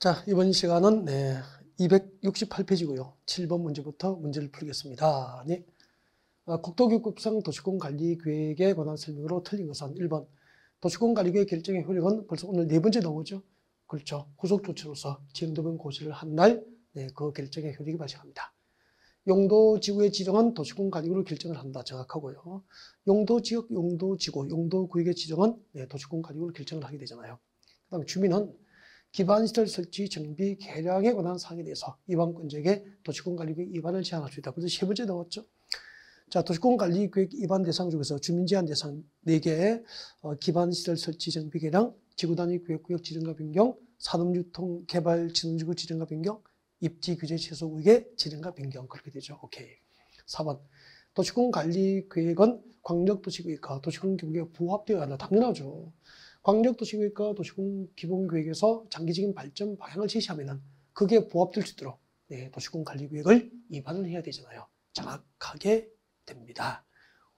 자, 이번 시간은 268페이지고요. 7번 문제부터 문제를 풀겠습니다. 네. 국토교육법상 도시공관리계획에 관한 설명으로 틀린 것은 1번. 도시공관리계획 결정의 효력은 벌써 오늘 네 번째 나오죠. 그렇죠. 후속 조치로서 지형도변 고시를 한 날 그 결정의 효력이 발생합니다. 용도지구의 지정은 도시공관리구로 결정을 한다. 정확하고요. 용도지역, 용도지구, 용도구역의 지정은 도시공관리구로 결정을 하게 되잖아요. 그 다음에 주민은 기반시설 설치, 정비, 개량에 관한 사항에 대해서 이반권자에게 도시공관리계획 위반을 제한할 수 있다. 그래서 세 번째 나왔죠. 자, 도시공관리계획 위반 대상 중에서 주민제한 대상 4개, 기반시설 설치, 정비, 개량, 지구단위 구역구역 지정과 변경, 산업유통 개발 진흥지구 지정과 변경, 입지규제 최소구역의 지정과 변경 그렇게 되죠. 오케이. 4번. 도시공관리계획은 광역도시계획과 도시공기본계획 부합되어야 한다. 당연하죠. 광역도시계획과 도시공기본계획에서 장기적인 발전 방향을 제시하면 그게 부합될 수 있도록 도시공관리계획을 위반을 해야 되잖아요. 정확하게 됩니다.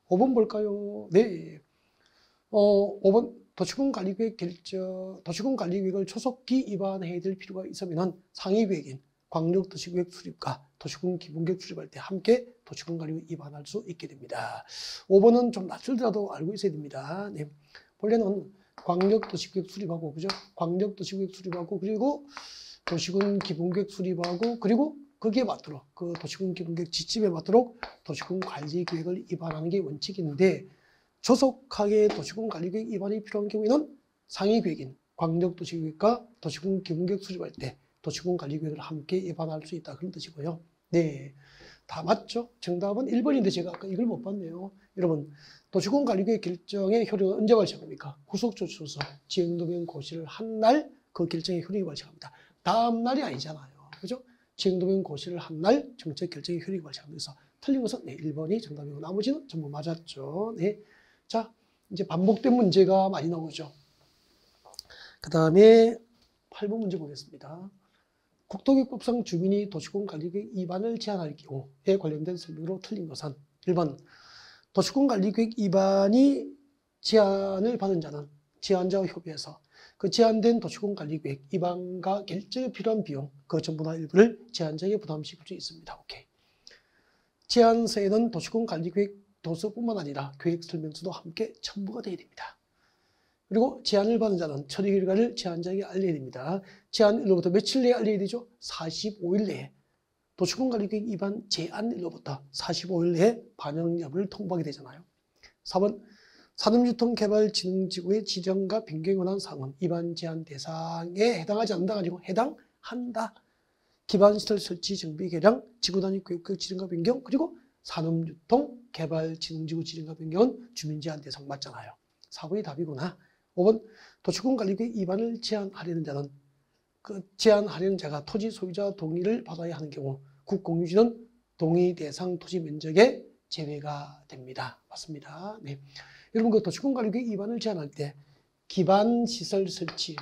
5번 볼까요? 네. 5번 도시공관리계획 결정, 도시공관리계획을 초속기 위반해야 될 필요가 있으면 상위계획인 광역도시계획 수립과 도시공기본계획 수립할 때 함께 도시공관리계획 위반할 수 있게 됩니다. 5번은 좀 낯설더라도 알고 있어야 됩니다. 네. 원래는 광역도시계획 수립하고, 그죠? 광역도시계획 수립하고, 그리고 도시군기본계획 수립하고, 그리고 거기에 맞도록, 그 도시군기본계획 지침에 맞도록 도시군관리계획을 위반하는 게 원칙인데, 조속하게 도시군관리계획 위반이 필요한 경우에는 상위계획인 광역도시계획과 도시군기본계획 수립할 때 도시군관리계획을 함께 위반할 수 있다. 그런 뜻이고요. 네. 다 맞죠? 정답은 1번인데 제가 아까 이걸 못 봤네요. 여러분, 도시공관리계획 결정의 효력은 언제 발생합니까? 후속조치로서 지형도변 고시를 한 날 그 결정의 효력이 발생합니다. 다음 날이 아니잖아요. 그죠? 지형도변 고시를 한 날 정책 결정의 효력이 발생합니다. 그래서 틀린 것은 1번이 정답이고 나머지는 전부 맞았죠. 네. 자, 이제 반복된 문제가 많이 나오죠. 그 다음에 8번 문제 보겠습니다. 국토교육법상 주민이 도시공관리계획 위반을 제한할 경우에 관련된 설명으로 틀린 것은 1번. 도시공관리계획 위반이 제한을 받은 자는 제한자와 협의해서 그 제한된 도시공관리계획 위반과 결정에 필요한 비용 그 전부나 일부를 제한자에게 부담시킬 수 있습니다. 오케이. 제한서에는 도시공관리계획 도서뿐만 아니라 계획설명서도 함께 첨부가 되어야 됩니다. 그리고 제한을 받은 자는 처리 결과를 제한자에게 알려야 됩니다. 제한일로부터 며칠 내에 알려야 되죠? 45일 내에. 도시공관리계획 위반 제한일로부터 45일 내에 반영 여부를 통보하게 되잖아요. 4번 산업유통개발진흥지구의 지정과 변경에 관한 사항은 위반 제한 대상에 해당하지 않는다가 아니고 해당한다. 기반시설 설치, 정비, 개량, 지구단위 구역구역 지정과 변경, 그리고 산업유통개발진흥지구 지정과 변경은 주민제한 대상 맞잖아요. 4번이 답이구나. 5번 도시공관리계획 위반을 제한하려는 자는 그 제한하려는 자가 토지 소유자 동의를 받아야 하는 경우 국공유지는 동의 대상 토지 면적의 제외가 됩니다. 맞습니다. 네. 여러분 그 도시공관리계획 위반을 제한할 때 기반시설 설치,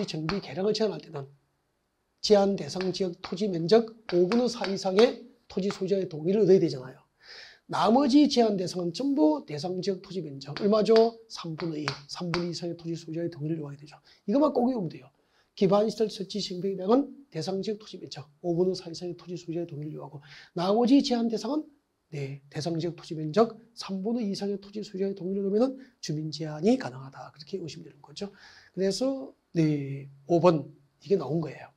정비, 개량을 제한할 때는 제한 대상 지역 토지 면적 5분의 4 이상의 토지 소유자의 동의를 얻어야 되잖아요. 나머지 제한 대상은 전부 대상 지역 토지 면적 얼마죠? 3분의 2, 3분의 2 이상의 토지 소유자의 동의를 요구해야 되죠. 이것만 꼭 외우면 돼요. 기반시설 설치 정비 개량은 대상 지역 토지 면적 5분의 4 이상의 토지 소유자의 동의를 요구하고 나머지 제한 대상은 대상 지역 토지 면적 3분의 2 이상의 토지 소유자의 동의를 넣으면 주민 제한이 가능하다. 그렇게 보시면 되는 거죠. 그래서 5번 이게 나온 거예요.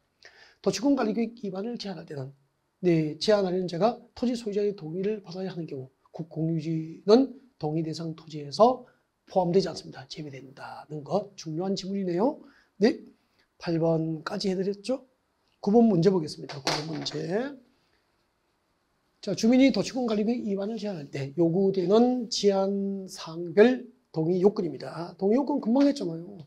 도시공관리계획 위반을 제한할 때는 제한하려는 자가 토지 소유자의 동의를 받아야 하는 경우 국공유지는 동의 대상 토지에서 포함되지 않습니다. 제외된다는 것 중요한 지문이네요. 네, 8번까지 해드렸죠. 9번 문제 보겠습니다. 9번 문제. 자, 주민이 도시공관리계획 위반을 제한할 때 요구되는 제한 사항별 동의 요건입니다. 동의 요건 금방 했잖아요.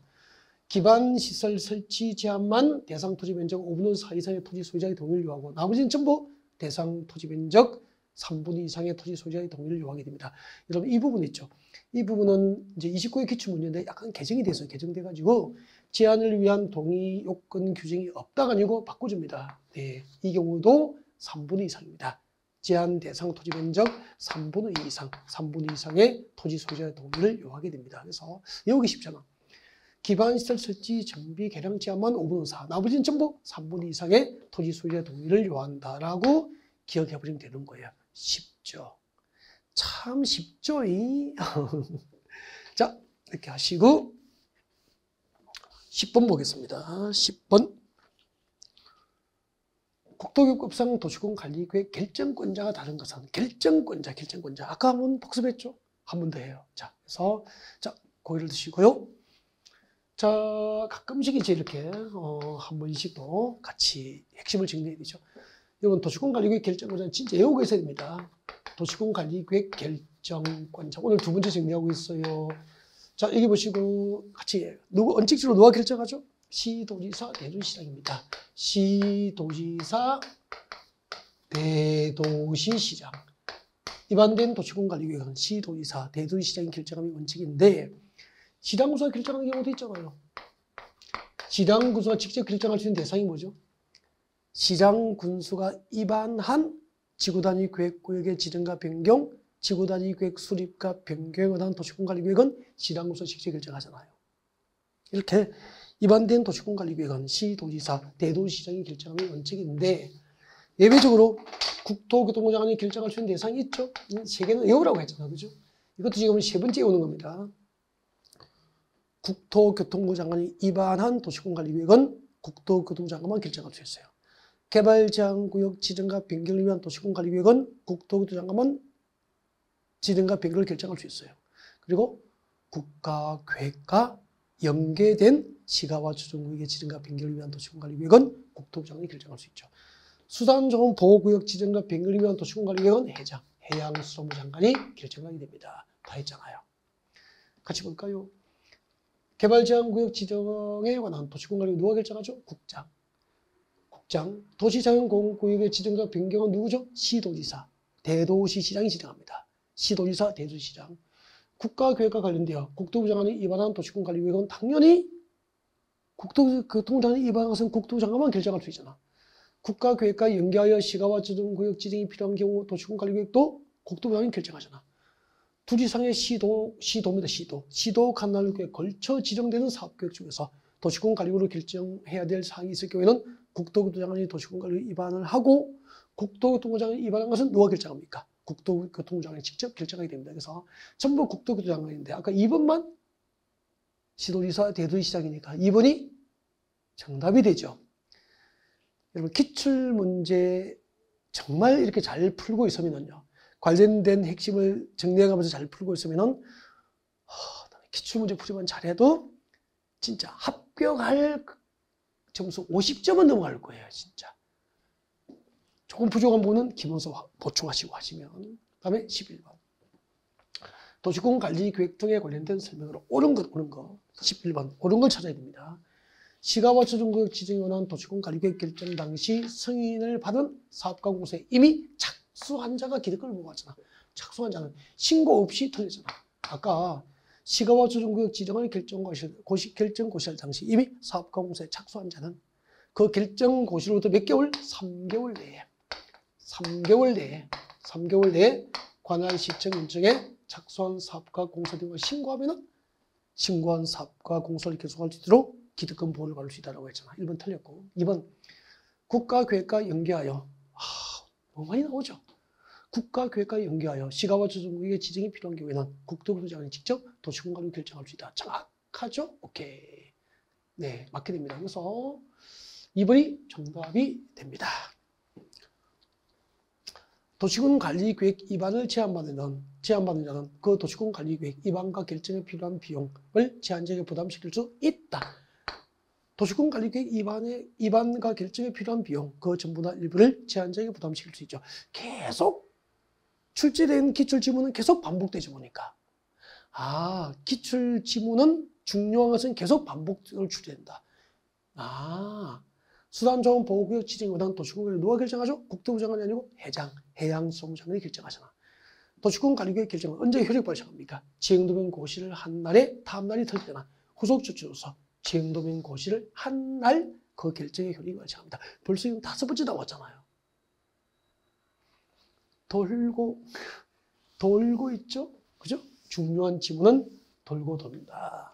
기반시설 설치 제한만 대상 토지 면적 5분의 4 이상의 토지 소유자의 동의를 요하고 나머지는 전부 대상 토지 면적 3분의 2 이상의 토지 소유자의 동의를 요하게 됩니다. 여러분 이 부분 있죠. 이 부분은 이제 29의 기출문제인데 약간 개정이 돼서 개정돼가지고 제한을 위한 동의 요건 규정이 없다가 아니고 바꿔줍니다. 네, 이 경우도 3분의 2 이상입니다. 제한 대상 토지 면적 3분의 2 이상, 3분의 2 이상의 토지 소유자의 동의를 요하게 됩니다. 그래서 외우기 쉽잖아. 기반시설 설치, 정비, 개량 제한만 5분 4. 나머지는 전부 3분 이상의 토지 소유자 동의를 요한다라고 기억해버리면 되는 거예요. 쉽죠. 참 쉽죠. 자, 이렇게 하시고 10번 보겠습니다. 10번. 국토교육법상 도시군 관리구역 결정권자가 다른 것은 결정권자. 아까 한번 복습했죠? 한 번 더 해요. 자, 그래서 자, 고개를 드시고요. 자, 가끔씩 이제 이렇게 한 번씩도 같이 핵심을 정리해야 되죠. 여러분, 도시군 관리구역 결정권자는 진짜 외우고 있어야 됩니다. 도시군 관리구역 결정권자. 오늘 두 번째 정리하고 있어요. 자, 여기 보시고 같이 원칙적으로 누가 결정하죠? 시도지사, 대도시장입니다. 시도지사, 대도시시장. 위반된 도시군 관리구역은 시도지사, 대도시시장이 결정하는 원칙인데 시장군수가 결정하는 경우도 있잖아요. 시장군수가 직접 결정할 수 있는 대상이 뭐죠? 시장군수가 위반한 지구단위 계획구역의 지정과 변경, 지구단위 계획 수립과 변경에 관한 도시군 관리구역은 시장군수가 직접 결정하잖아요. 이렇게 위반된 도시군 관리구역은 시도지사, 대도시장이 결정하는 원칙인데 예외적으로 국토교통부 장관이 결정할 수 있는 대상이 있죠. 세 개는 외우라고 했잖아요. 그죠? 이것도 지금 세 번째 외우는 겁니다. 국토교통부 장관이 위반한 도시군 관리구역은 국토교통부 장관만 결정할 수 있어요. 개발제한구역 지정과 변경을 위한 도시군 관리구역은 국토교통부 장관만 지정과 변경을 결정할 수 있어요. 그리고 국가계획과 연계된 시가와 주정구역의 지정과 변경을 위한 도시군 관리구역은 국토부 장관이 결정할 수 있죠. 수산조원 보호구역 지정과 변경을 위한 도시군 관리구역은 해양수산부 장관이 결정하게 됩니다. 다 했잖아요. 같이 볼까요? 개발제한구역 지정에 관한 도시군 관리구역 누가 결정하죠? 국장. 도시자연공원구역의 지정과 변경은 누구죠? 시도지사, 대도시시장이 지정합니다. 시도지사, 대도시시장. 국가계획과 관련되어 국토부 장관이 위반한 도시군 관리구역은 당연히 국토교통부 장관이 위반한 것은 국토부 장관만 결정할 수 있잖아. 국가계획과 연계하여 시가와 주정구역 지정이 필요한 경우 도시군 관리구역도 국토부 장관이 결정하잖아. 둘 이상의 시도입니다. 시도 관할구역에 걸쳐 지정되는 사업계획 중에서 도시군 관리구역을 결정해야 될 사항이 있을 경우에는 국토교통부 장관이 도시군 관리구역 위반을 하고 국토교통부 장관이 위반한 것은 누가 결정합니까? 국토교통부 장관이 직접 결정하게 됩니다. 그래서 전부 국토교통부 장관인데 아까 2번만 시도지사, 대도시시장이니까 2번이 정답이 되죠. 여러분 기출문제 정말 이렇게 잘 풀고 있으면요. 관련된 핵심을 정리해가면서 잘 풀고 있으면은 기출문제 풀이만 잘해도 진짜 합격할 점수 50점은 넘어갈 거예요. 진짜. 조금 부족한 부분은 기본서 보충하시고 하시면. 그다음에 11번. 도시군 관리 계획 등에 관련된 설명으로 옳은 거 11번 옳은 걸 찾아야 됩니다. 시가와 주정구역 지정에 관한 도시군 관리 계획 결정 당시 승인을 받은 사업가 공사에 이미 착수한 자가 기득권을 보고 왔잖아. 착수한 자는 신고 없이 틀렸잖아. 아까 시가와 주정구역 지정을 결정 고시할 당시 이미 사업가 공사에 착수한 자는 그 결정 고시로부터 몇 개월? 3개월 내에 관할 시청 인증에 착수한 사업가 공사 등을 신고하면은 신고한 사업가 공사를 계속할 수 있도록 기득권 보호를 받을 수 있다고 했잖아. 1번 틀렸고 2번 국가계획과 연계하여 너무 많이 나오죠. 국가계획과 연계하여 시가와 주정구역의 지정이 필요한 경우에는 국토교통부 장관이 직접 도시군 관리를 결정할 수 있다. 정확하죠? 오케이. 네, 맞게 됩니다. 그래서 2번이 정답이 됩니다. 도시군 관리계획 위반을 제한받는 자는 그 도시군 관리계획 위반과 결정에 필요한 비용을 제한적으로 부담시킬 수 있다. 도시군 관리계획 위반과 결정에 필요한 비용, 그 전부나 일부를 제한적으로 부담시킬 수 있죠. 계속 출제된 기출지문은 계속 반복되지 보니까. 기출지문은 중요한 것은 계속 반복적으로 출제된다. 수산자원 보호구역 지정에 관한 도시군 누가 결정하죠? 국토부 장관이 아니고 해양수산부 장관이 결정하잖아. 도시군 관리구역 결정은 언제 효력 발생합니까? 지행도면 고시를 한 날에 다음 날이 틀리잖아. 후속 조치로서 지행도면 고시를 한 날 그 결정의 효력이 발생합니다. 벌써 지금 5번째 나왔잖아요. 돌고 있죠? 그죠? 중요한 지문은 돌고 돕니다.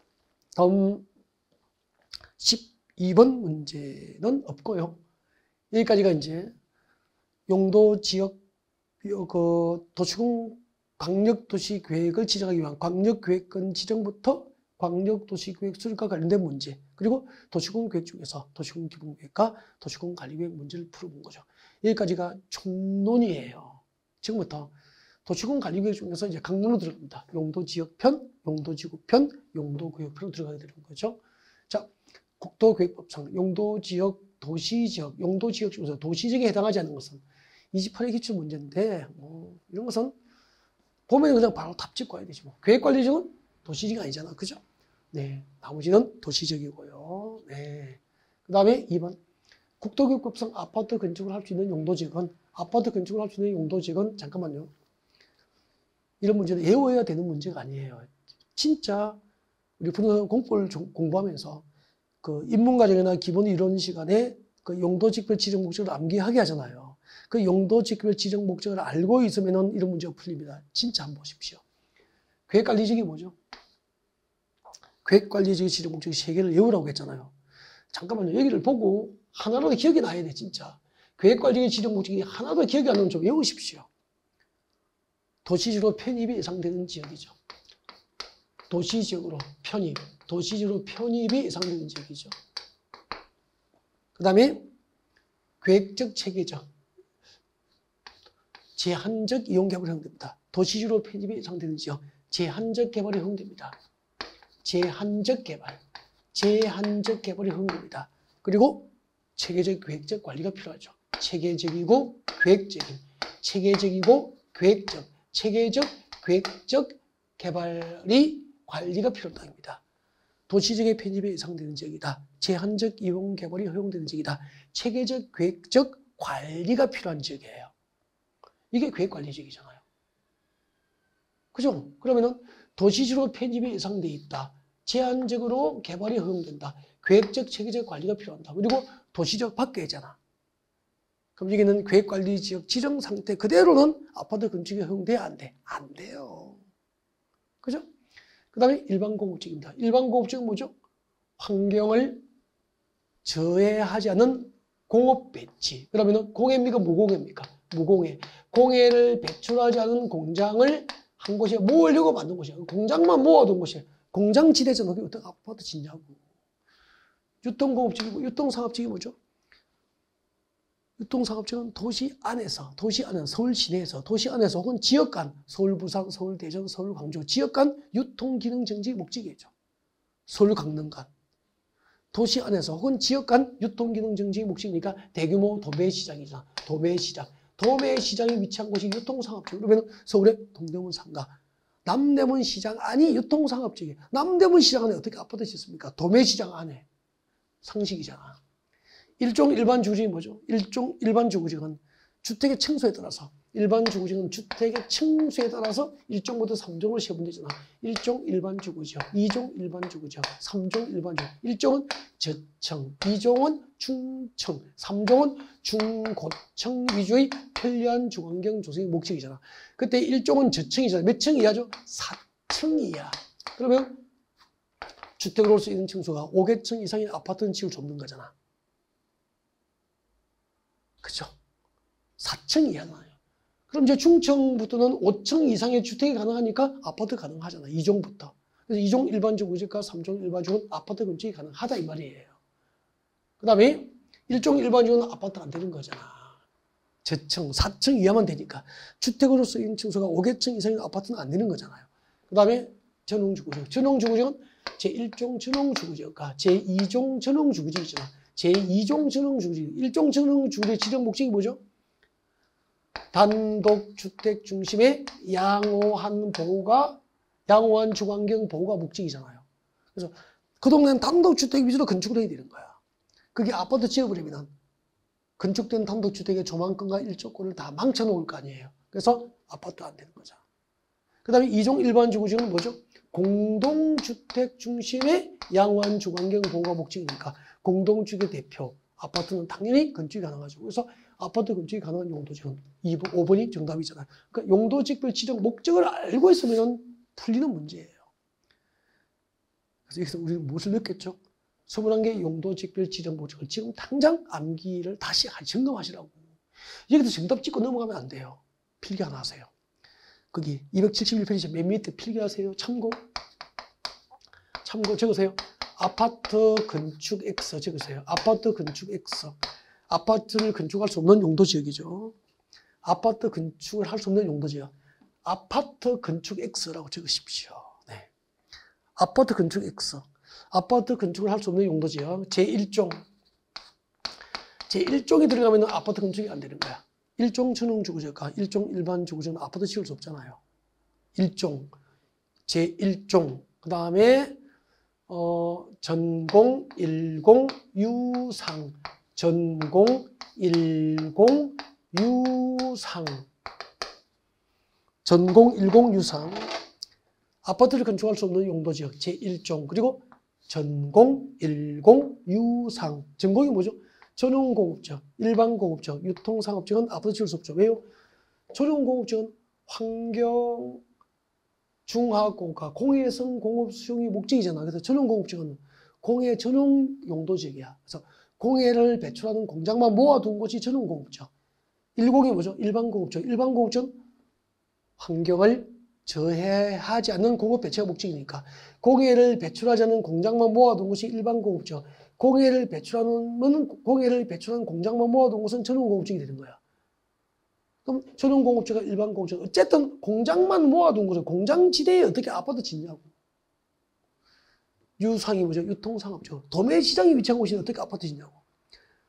다음 12번 문제는 없고요. 여기까지가 이제 용도 지역 도시군 광역도시계획을 지정하기 위한 광역계획권 지정부터 광역도시계획 수립과 관련된 문제, 그리고 도시군 계획 중에서 도시군 기본계획과 도시군 관리계획 문제를 풀어본 거죠. 여기까지가 총론이에요. 지금부터 도시군 관리계획 중에서 이제 강론으로 들어갑니다. 용도지역편, 용도지구편, 용도구역편으로 들어가게 되는 거죠. 자, 국도계획법상 용도지역, 도시지역, 용도지역 중에서 도시지역에 해당하지 않는 것은 28회 기출 문제인데 이런 것은 보면 그냥 바로 답 짓고 와야 되죠. 계획관리지역은 도시지역이 아니잖아. 그죠? 네. 나머지는 도시지역이고요. 네. 그 다음에 2번. 국도교육법상 아파트 건축을 할 수 있는 용도지역은, 아파트 건축을 할 수 있는 용도지역은, 잠깐만요. 이런 문제는 외워야 되는 문제가 아니에요. 진짜 우리 부동산 공부를 공부하면서 그 인문과정이나 기본 이론 시간에 그 용도지역별 지정 목적을 암기하게 하잖아요. 그 용도지역별 지정 목적을 알고 있으면은 이런 문제가 풀립니다. 진짜 한번 보십시오. 계획관리지역이 뭐죠? 계획관리지역 지정 목적이 3개를 외우라고 했잖아요. 잠깐만요. 여기를 보고 하나라도 기억이 나야 돼, 진짜. 계획관리지역 지정 목적이 하나도 기억이 안 나면 좀 외우십시오. 도시지로 편입이 예상되는 지역이죠. 도시지역으로 편입, 도시지로 편입이 예상되는 지역이죠. 그 다음에 계획적, 체계적, 제한적 이용 개발이 허용됩니다. 도시지로 편입이 예상되는 지역, 제한적 개발이 허용됩니다. 제한적 개발, 제한적 개발이 허용됩니다. 그리고 체계적, 계획적 관리가 필요하죠. 체계적이고 계획적인, 체계적이고 계획적, 체계적, 계획적 개발이 관리가 필요한 땅입니다. 도시적의 편입이 예상되는 지역이다. 제한적 이용 개발이 허용되는 지역이다. 체계적, 계획적 관리가 필요한 지역이에요. 이게 계획관리 지역이잖아요. 그죠? 그러면은 도시지로 편입이 예상돼 있다. 제한적으로 개발이 허용된다. 계획적, 체계적 관리가 필요한다. 그리고 도시적 밖에잖아. 그럼 여기는 계획관리지역 지정 상태 그대로는 아파트 건축이 허용돼야 안 돼? 안 돼요. 그죠? 그 다음에 일반공업지역입니다. 일반공업지역은 뭐죠? 환경을 저해하지 않는 공업 배치. 그러면 공해입니까? 무공해입니까? 무공해. 공해를 배출하지 않은 공장을 한 곳에 모으려고 만든 곳이야. 공장만 모아둔 곳이야. 공장지대에서 거기 어떻게 아파트 짓냐고. 유통공업지역이고, 유통상업지역이 뭐죠? 유통상업지역은 도시 안에서, 서울 시내에서, 도시 안에서 혹은 지역 간, 서울, 부산, 서울, 대전, 서울, 광주, 지역 간 유통기능정지 목적이죠. 서울, 강릉 간. 도시 안에서 혹은 지역 간 유통기능정지 목적이니까 대규모 도매시장이잖아. 도매시장. 도매시장이 위치한 곳이 유통상업지역. 그러면 서울의 동대문 상가. 남대문 시장 안이 유통상업지역이에요. 남대문 시장 안에 어떻게 아파트 짓습니까? 도매시장 안에. 상식이잖아. 일종 일반 주거지역이 뭐죠? 일종 일반 주거지역은 주택의 층수에 따라서, 일반 주거지역은 주택의 층수에 따라서 1종부터 3종으로 세분되잖아. 1종 일반 주거지역, 2종 일반 주거지역, 3종 일반 주거지역. 1종은 저층, 2종은 중층, 3종은 중고층 위주의 편리한 주거환경 조성이 목적이잖아. 그때 1종은 저층이잖아. 몇 층 이하죠? 4층 이하. 그러면 주택으로 올 수 있는 층수가 5개층 이상인 아파트는 지을 수 없는 거잖아. 그죠? 4층 이하잖아요. 그럼 이제 중층부터는 5층 이상의 주택이 가능하니까 아파트 가능하잖아. 2종부터. 그래서 2종 일반 주거지역과 3종 일반 주거는 아파트 건축이 가능하다 이 말이에요. 그 다음에 1종 일반 주거는 아파트가 안 되는 거잖아. 저층, 4층 이하만 되니까. 주택으로 쓰인 층수가 5개층 이상인 아파트는 안 되는 거잖아요. 그 다음에 전용주거지역. 전용주거지역은 제1종 전용주거지역과 제2종 전용주거지역이잖아. 제2종 전용주거지역. 1종 전용주거지역 지정 목적이 뭐죠? 단독주택 중심의 양호한 주거환경 보호가 목적이잖아요. 그래서 그 동네는 단독주택 위주로 건축을 해야 되는 거야. 그게 아파트 지어버리면 건축된 단독주택의 조망권과 일조권을 다 망쳐놓을 거 아니에요. 그래서 아파트 안 되는 거죠. 그 다음에 2종 일반 주거지역은 뭐죠? 공동주택 중심의 양호한 주거환경 보호가 목적이니까 공동주택 대표, 아파트는 당연히 건축이 가능하죠. 그래서 아파트 건축이 가능한 용도지역은 2번, 5번이 정답이잖아요. 그러니까 용도지역별 지정 목적을 알고 있으면 풀리는 문제예요. 그래서 여기서 우리는 무엇을 느꼈죠? 21개 용도직별 지정 목적을 지금 당장 암기를 다시 점검하시라고. 여기서 정답 찍고 넘어가면 안 돼요. 필기 하나 하세요. 거기 271페이지 맨 밑에 필기하세요. 참고 적으세요. 아파트 건축 X 적으세요. 아파트 건축 X. 아파트를 건축할 수 없는 용도지역이죠. 아파트 건축을 할 수 없는 용도지역. 아파트 건축 X라고 적으십시오. 네. 아파트 건축 X. 아파트 건축을 할 수 없는 용도지역. 제1종. 제1종이 들어가면 아파트 건축이 안 되는 거야. 1종 전용주거지역과 1종 일반 주거지역은 아파트 지을 수 없잖아요. 1종. 제1종. 그 다음에 전공, 일공, 유상. 전공, 일공, 유상. 전공, 일공, 유상. 아파트를 건축할 수 없는 용도지역 제1종. 그리고 전공, 일공, 유상. 전공이 뭐죠? 전용공업지역, 일반공업지역, 유통상업지역은 아파트 지을 수 없죠. 왜요? 전용공업지역은 환경, 중하공가, 공해성 공업 수용이 목적이잖아. 그래서 전용공업지역은 공해 전용 용도지역이야. 그래서 공해를 배출하는 공장만 모아둔 곳이 전용공업지역. 일공이 뭐죠? 일반공업지역. 일반공업지역은 환경을 저해하지 않는 공업 배치가 목적이니까 공해를 배출하지 않는 공장만 모아둔 곳이 일반공업지역. 공해를 배출하는 공장만 모아둔 곳은 전용공업지역이 되는 거야. 그럼 전용공업지역과 일반공업지역 어쨌든 공장만 모아둔 곳은 공장지대에 어떻게 아파트 짓냐고. 유상이 뭐죠? 유통상업지역. 도매시장이 위치한 곳이 어떻게 아파트 짓냐고.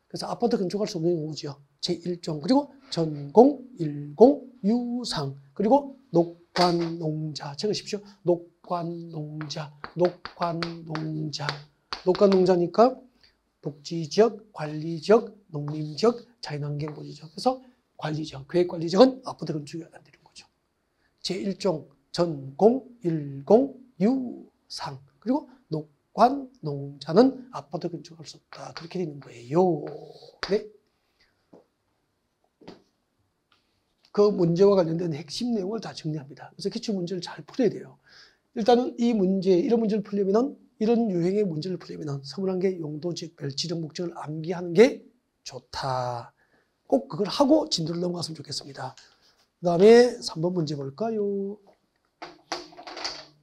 그래서 아파트 건축할 수 없는 용도지역 제1종. 그리고 전공, 일공, 유상. 그리고 녹관농자 적으십시오. 녹관농자. 녹관농자니까 녹지지역, 관리지역, 농림지역, 자연환경보호지역. 그래서 관리지역, 계획관리지역은 아파트 건축이 안 되는 거죠. 제1종, 전공, 일공, 유상. 그리고 녹관농자는 아파트 건축할 수 없다. 그렇게 되는 거예요. 네. 그 문제와 관련된 핵심 내용을 다 정리합니다. 그래서 기출문제를 잘 풀어야 돼요. 일단은 이런 문제를 풀려면은 이런 유형의 문제를 풀려면 21개 용도지역별 지정 목적을 암기하는 게 좋다. 꼭 그걸 하고 진도를 넘어갔으면 좋겠습니다. 그 다음에 3번 문제 볼까요?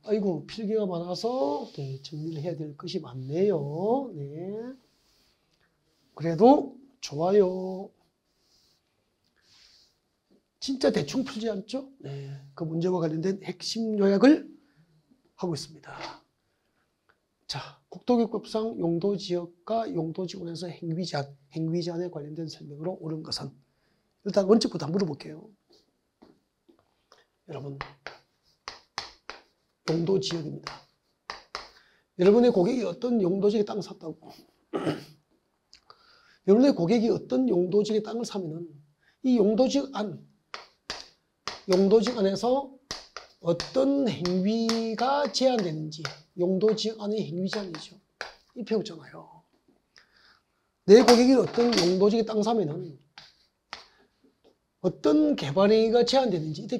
아이고 필기가 많아서 네, 정리를 해야 될 것이 많네요. 네. 그래도 좋아요. 진짜 대충 풀지 않죠? 네. 그 문제와 관련된 핵심 요약을 하고 있습니다. 자, 국토교육법상 용도지역과 용도지구에서 행위제한에 관련된 설명으로 옳은 것은 일단 원칙부터 한번 물어볼게요. 여러분, 용도지역입니다. 여러분의 고객이 어떤 용도지역에 땅을 샀다고 여러분의 고객이 어떤 용도지역에 땅을 사면은 이 용도지역 안에서 어떤 행위가 제한되는지 용도지역 안의 행위 제한이죠. 이 배웠잖아요. 내 고객이 어떤 용도지역에 땅 사면은 어떤 개발행위가 제한되는지 이때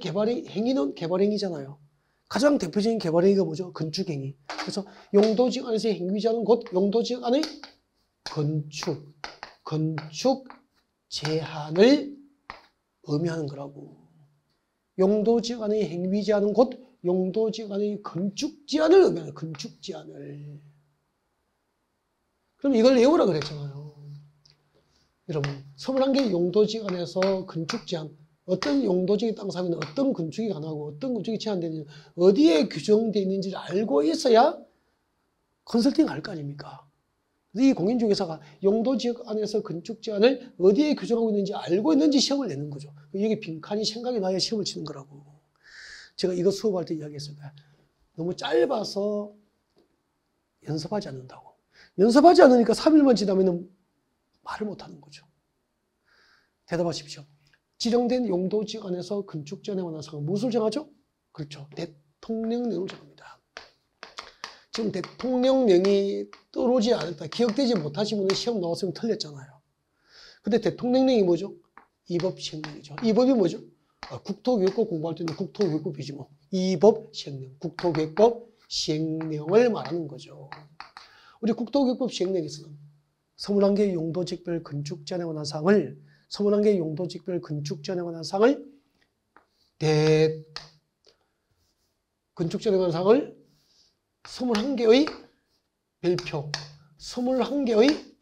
행위는 개발행위잖아요. 가장 대표적인 개발행위가 뭐죠? 건축행위. 그래서 용도지역 안에서의 행위 제한은 곧 용도지역 안의 건축 제한을 의미하는 거라고. 용도지역 안의 행위 제한은 곧 용도지역 안의 건축 제한을 의미하는 건축 제한을. 그럼 이걸 외우라 그랬잖아요. 여러분, 21개 용도지역 안에서 건축 제한, 어떤 용도지역에 땅 사면 어떤 건축이 가능하고 어떤 건축이 제한되는지 어디에 규정되어 있는지를 알고 있어야 컨설팅 할 거 아닙니까? 이 공인중개사가 용도지역 안에서 건축 제한을 어디에 규정하고 있는지 알고 있는지 시험을 내는 거죠. 여기 빈칸이 생각이 나야 시험을 치는 거라고. 제가 이거 수업할 때 이야기했습니다. 너무 짧아서 연습하지 않는다고. 연습하지 않으니까 3일만 지나면 말을 못하는 거죠. 대답하십시오. 지정된 용도지역 안에서 건축 제한에 관한 사항은 무엇을 정하죠? 그렇죠. 대통령령을 정합니다. 지금 대통령령이 떠오르지 않았다, 기억되지 못하신 분은 시험 나왔으면 틀렸잖아요. 근데 대통령령이 뭐죠? 이 법 시행령이죠. 이 법이 뭐죠? 국토교육법 공부할 때는 국토교육법이지 뭐. 이 법 시행령, 국토교육법 시행령을 말하는 거죠. 우리 국토교육법 시행령에서는 21개 용도직별 건축 제한에 관한 사항을 21개 용도직별 건축 제한에 관한 사항을 건축 제한에 관한 사항을 21개의 별표, 21개의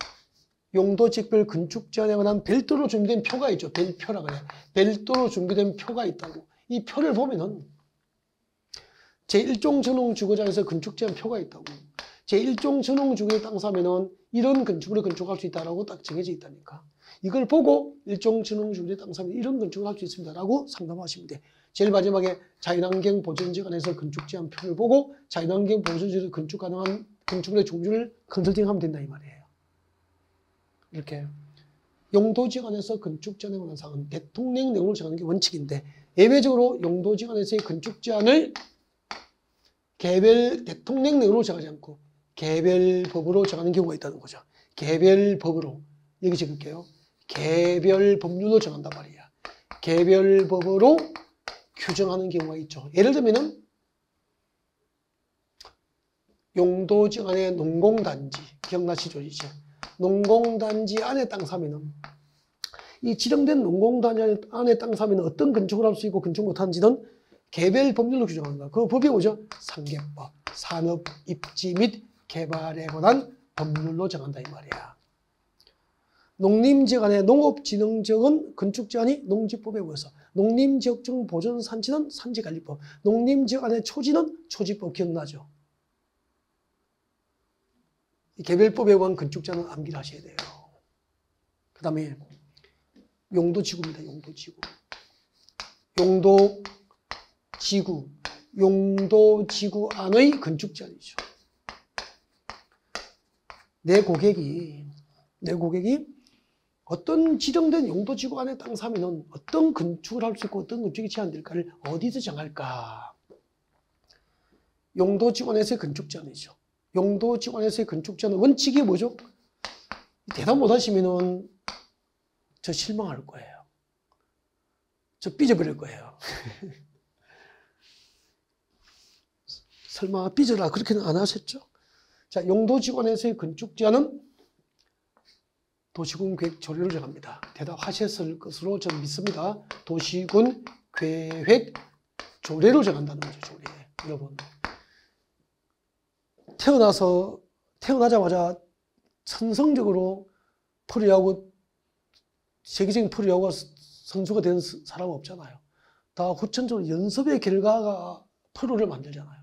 용도직별 건축 제한에 관한 별도로 준비된 표가 있죠. 별표라고 해요. 별도로 준비된 표가 있다고. 이 표를 보면은 제1종 전용주거장에서 건축 제한 표가 있다고. 제1종 전용주거의 땅 사면은 이런 건축으로 건축할 수 있다라고 딱 정해져 있다니까. 이걸 보고 1종 전용주거의 땅 사면 이런 건축을 할 수 있습니다라고 상담하시면 돼. 제일 마지막에 자연환경 보존지관에서 건축 제한 표를 보고 자연환경 보존지에서 건축 가능한 건축물의 종류를 컨설팅하면 된다 이 말이에요. 이렇게 용도지관에서 건축 제한에 관한 사항은 대통령 내용으로 정하는 게 원칙인데 예외적으로 용도지관에서의 건축 제한을 개별 대통령 내용으로 정하지 않고 개별법으로 정하는 경우가 있다는 거죠. 개별법으로 여기 적을게요. 개별 법률로 정한단 말이야. 개별법으로 규정하는 경우가 있죠. 예를 들면은 용도지관의 농공단지 기억나시죠 이제? 농공단지 안에 땅 사면은 이 지정된 농공단지 안에 땅 사면은 어떤 건축을 할 수 있고 건축 못하는지는 개별 법률로 규정한다. 그 법이 뭐죠? 상계법, 산업, 입지 및 개발에 관한 법률로 정한다 이 말이야. 농림지역 안에 농업진흥지역은 건축 제한이 농지법에 의해서 농림지역중 보존산지는 산지관리법, 농림지역 안에 초지는 초지법 기억나죠? 개별법에 관한 건축 제한은 암기를 하셔야 돼요. 그 다음에 용도지구입니다. 용도지구. 용도지구 안의 건축 제한이죠. 내 고객이 어떤 지정된 용도지구 안에 땅 사면은 어떤 건축을 할 수 있고 어떤 건축이 제한될까를 어디서 정할까? 용도지구 안에서의 건축 제한이죠. 용도지구 안에서의 건축 제한은 원칙이 뭐죠? 대답 못하시면은 저 실망할 거예요. 저 삐져버릴 거예요. 설마 삐져라 그렇게는 안 하셨죠? 자, 용도지구 안에서의 건축 제한은 도시군 계획 조례로 정합니다. 대답하셨을 것으로 저는 믿습니다. 도시군 계획 조례로 정한다는 거죠. 조례. 여러분 태어나자마자 천성적으로 프로야구 세계적인 프로야구가 선수가 된 사람은 없잖아요. 다 후천적으로 연습의 결과가 프로를 만들잖아요.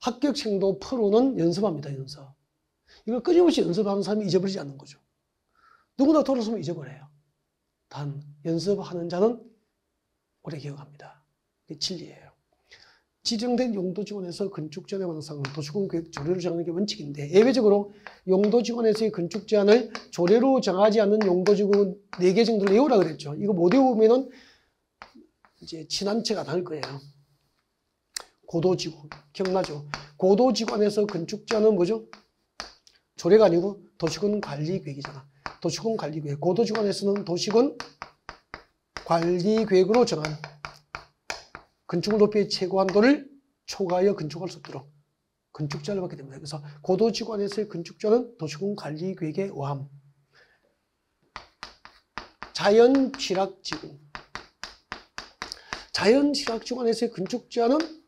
합격생도 프로는 연습합니다. 연습. 이걸 끊임없이 연습하는 사람이 잊어버리지 않는 거죠. 누구나 돌아서면 잊어버려요. 단 연습하는 자는 오래 기억합니다. 이게 진리예요. 지정된 용도지구에서 건축 제한에 관한 사항은 도시군 계획 조례로 정하는 게 원칙인데 예외적으로 용도지구에서의 건축 제한을 조례로 정하지 않는 용도지구 4개 정도를 외우라 그랬죠. 이거 못 외우면은 이제 친한체가 나올 거예요. 고도지구 기억나죠? 고도지구 안에서 건축 제한은 뭐죠? 조례가 아니고 도시군 관리계획이잖아. 도시군 관리계획. 고도지구 안에서는 도시군 관리계획으로 정한 건축물 높이의 최고 한도를 초과하여 건축할 수 없도록 건축 제한을 받게 됩니다. 그래서 고도지구 안에서의 건축 제한은 도시군 관리계획에 의함. 자연취락지구. 자연취락지구 안에서의 건축 제한은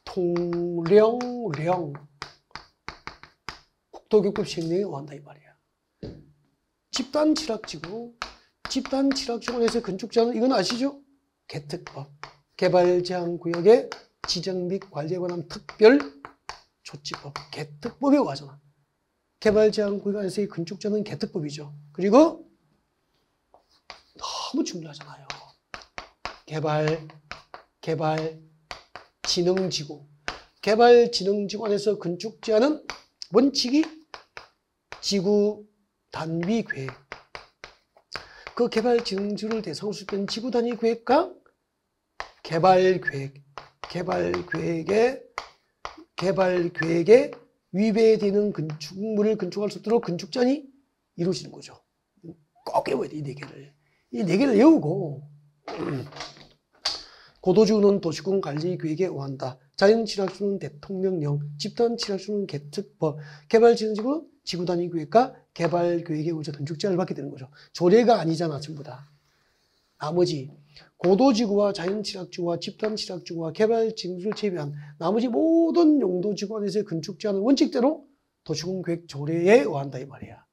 대통령령 국토교육법 시행령에 의한다 이 말이야. 집단취락지구. 집단취락지구 안에서의 건축 제한은 이건 아시죠? 개특법. 개발제한구역의 지정 및 관리에 관한 특별조치법. 개특법에 의하잖아. 개발제한구역 안에서의 건축 제한은 개특법이죠. 그리고 너무 중요하잖아요. 개발진흥지구. 개발진흥지구 안에서 건축 제한은 원칙이 지구 단위 계획. 그 개발진흥지구를 대상으로 수립된 지구 단위 계획과 개발계획에 위배되는 건축물을 건축할 수 있도록 건축 제한이 이루어지는 거죠. 꼭 외워야 돼, 이 4개를. 이 4개를 외우고 고도지구는 도시군 관리계획에 의한다. 자연친화주는 대통령령, 집단친화주는 개특법, 개발지능지구는 지구단위계획과 개발계획에 의해서 건축제한을 받게 되는 거죠. 조례가 아니잖아, 전부 다. 나머지 고도지구와 자연친화주와 집단친화주와 개발지능지구를 제외한 나머지 모든 용도지구 안에서의 건축제한은 원칙대로 도시공계획 조례에 의한다 이 말이야.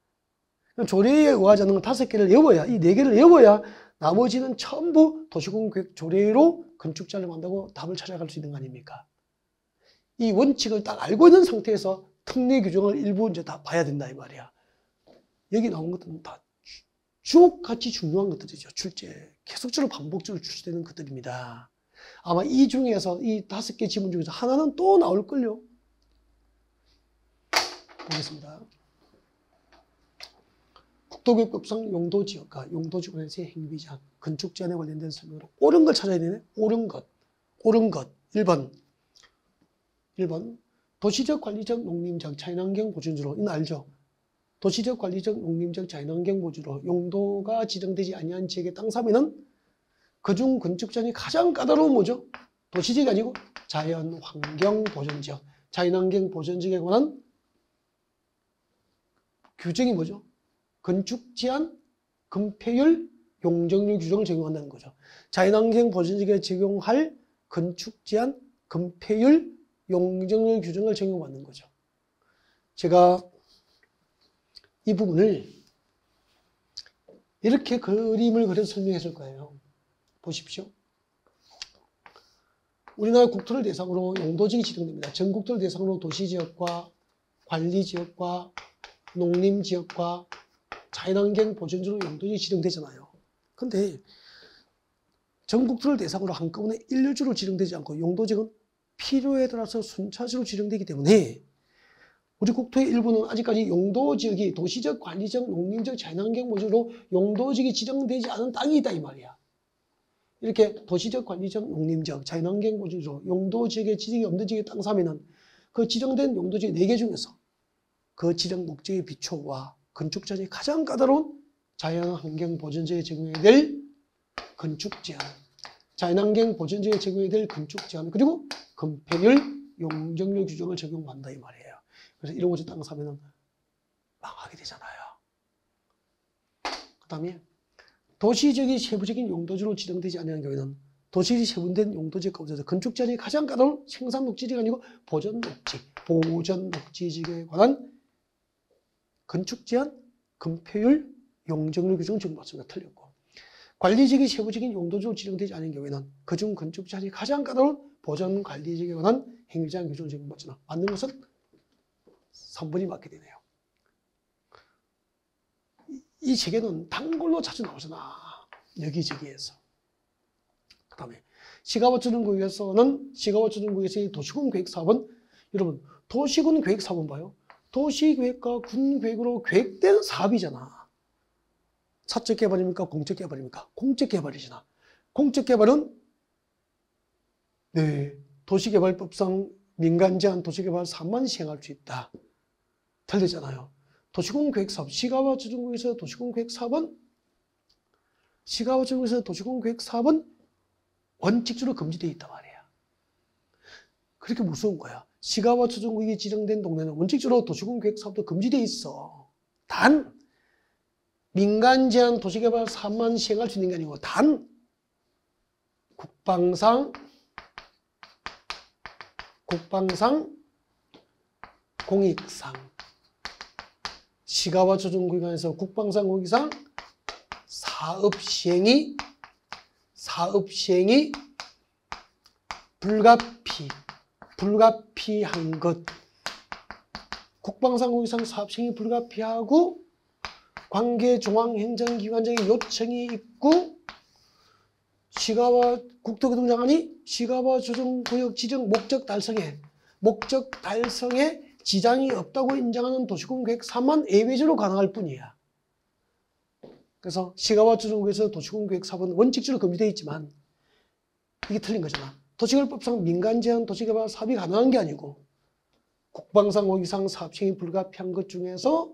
조례에 의하지 않는 건 5개를 외워야, 이 4개를 외워야 나머지는 전부 도시공계획 조례로 건축제한을 만다고 답을 찾아갈 수 있는 거 아닙니까? 이 원칙을 딱 알고 있는 상태에서 특례 규정을 일부 이제 다 봐야 된다 이 말이야. 여기 나온 것들은 다 주옥같이 중요한 것들이죠. 출제. 계속적으로 반복적으로 출제되는 것들입니다. 아마 이 중에서 이 5개 지문 중에서 하나는 또 나올걸요. 보겠습니다. 국토교육법상 용도지역과 용도지구에서의 행위제한, 건축제한에 관련된 설명으로 옳은 걸 찾아야 되네. 옳은 것. 1번. 도시적 관리적 농림적 자연환경 보존지로. 이거 알죠? 도시적 관리적 농림적 자연환경 보존지로 용도가 지정되지 아니한 지역의 땅 사면은 그중 건축제한이 가장 까다로운 뭐죠? 도시지역이 아니고 자연환경보존지역, 자연환경보존지역에 관한 규정이 뭐죠? 건축제한, 건폐율, 용적률 규정을 적용한다는 거죠. 자연환경보존지역에 적용할 건축제한, 건폐율, 용적률 규정을 적용받는 거죠. 제가 이 부분을 이렇게 그림을 그려서 설명해 줄 거예요. 보십시오. 우리나라 국토를 대상으로 용도지역이 지정됩니다. 전국토를 대상으로 도시지역과 관리지역과 농림지역과 자연환경 보존지로 용도지역이 지정되잖아요. 근데 전국토를 대상으로 한꺼번에 일률적으로 지정되지 않고 용도지역은 필요에 따라서 순차적으로 지정되기 때문에 우리 국토의 일부는 아직까지 용도지역이 도시적, 관리적, 농림적, 자연환경 보존으로 용도지역이 지정되지 않은 땅이 있다 이 말이야. 이렇게 도시적, 관리적, 농림적, 자연환경 보존으로 용도지역에 지정이 없는 지역의 땅 사면은 그 지정된 용도지역 4개 중에서 그 지정 목적의 비초와 건축제한이 가장 까다로운 자연환경 보존지역에 적용해야 될 건축제한, 자연환경 보존지역에 적용해야 될 건축제한, 그리고 건폐율, 용적률 규정을 적용한다 이 말이에요. 그래서 이런 곳에 땅 사면은 망하게 되잖아요. 그 다음에 도시지역이 세부적인 용도지로 지정되지 않는 경우에는 도시지역이 세분된 용도지역 가운데서 건축제한이 가장 까다로운 생산녹지지가 아니고 보존녹지지역에 관한 건축제한, 건폐율, 용적률 규정을 적용받습니다. 틀렸고. 관리지역이 세부적인 용도지로 지정되지 않은 경우에는 그중 건축제한이 가장 까다로운 보존관리지역에 관한 행위제한 규정을 적용받잖아. 맞는 것은 3번이 맞게 되네요. 이 세 개는 단골로 자주 나오잖아. 여기저기에서. 그 다음에 시가버처등구역에서는 시가버처등구역에서의 도시군 계획사업은 여러분 도시군 계획사업은 봐요. 도시계획과 군계획으로 계획된 사업이잖아. 사적개발입니까? 공적개발입니까? 공적개발이잖아. 공적개발은 네, 도시개발법상 민간제한 도시개발 사업만 시행할 수 있다. 틀리잖아요. 도시군계획사업, 시가버처등구역에서 도시군계획사업은 원칙적으로 금지되어 있단 말이야. 그렇게 무서운 거야. 시가버처등구역이 지정된 동네는 원칙적으로 도시군계획사업도 금지되어 있어. 단 민간제한 도시개발 사업만 시행할 수 있는 게 아니고 단 국방상 공익상 시가버처등구역에서 국방상 공익상 사업 시행이 불가피한 것, 국방상 공익상 사업 시행이 불가피하고 관계 중앙행정기관장의 요청이 있고 국토교통장관이 시가버처등구역 지정 목적 달성에 지장이 없다고 인정하는 도시군계획 사업만 예외적으로 가능할 뿐이야. 그래서 시가버처등구역에서 도시군계획 사업은 원칙적으로 금지되어 있지만 이게 틀린 거잖아. 도시개발법상 민간제한 도시개발 사업이 가능한 게 아니고 국방상 공익상 사업 시행이 불가피한 것 중에서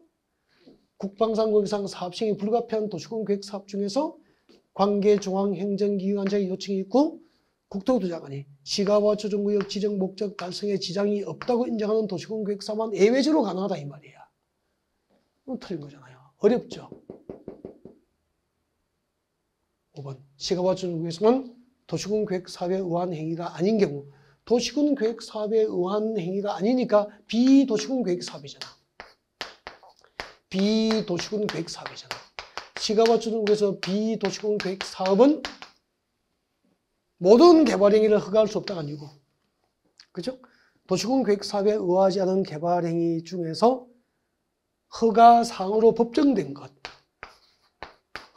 국방상 공익상 사업 시행이 불가피한 도시군계획 사업 중에서 관계 중앙행정기관장의 요청이 있고 국토교통부 장관이 시가와 조정구역 지정 목적 달성에 지장이 없다고 인정하는 도시공계획 사업은 예외적으로 가능하다 이 말이야. 틀린 거잖아요. 어렵죠. 5번 시가와 조정구역에서는 도시군계획 사업에 의한 행위가 아닌 경우 도시군계획 사업에 의한 행위가 아니니까 비도시군계획 사업이잖아. 비도시군계획 사업이잖아. 시가와 조정구역에서 비도시군계획 사업은 모든 개발 행위를 허가할 수 없다가 아니고, 그죠? 도시군계획 사업에 의하지 않은 개발 행위 중에서 허가상으로 법정된 것,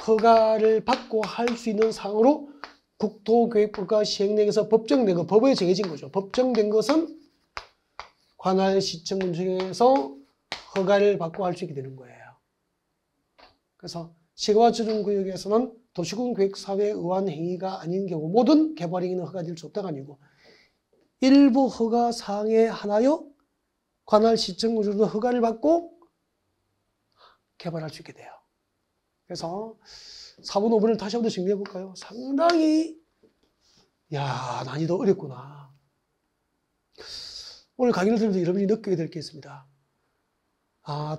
허가를 받고 할 수 있는 상으로 국토교획부가 시행령에서 법정된 것, 법에 정해진 거죠. 법정된 것은 관할 시청 중에서 허가를 받고 할 수 있게 되는 거예요. 그래서 시가와 조정구역에서는 도시군계획 사업에 의한 행위가 아닌 경우 모든 개발 행위는 허가될 수 없다가 아니고 일부 허가 사항에 하나여 관할 시청 구조로 허가를 받고 개발할 수 있게 돼요. 그래서 4번, 5번을 다시 한번 정리해 볼까요? 상당히 난이도 어렵구나. 오늘 강의를 들으면서 여러분이 느끼게 될 게 있습니다.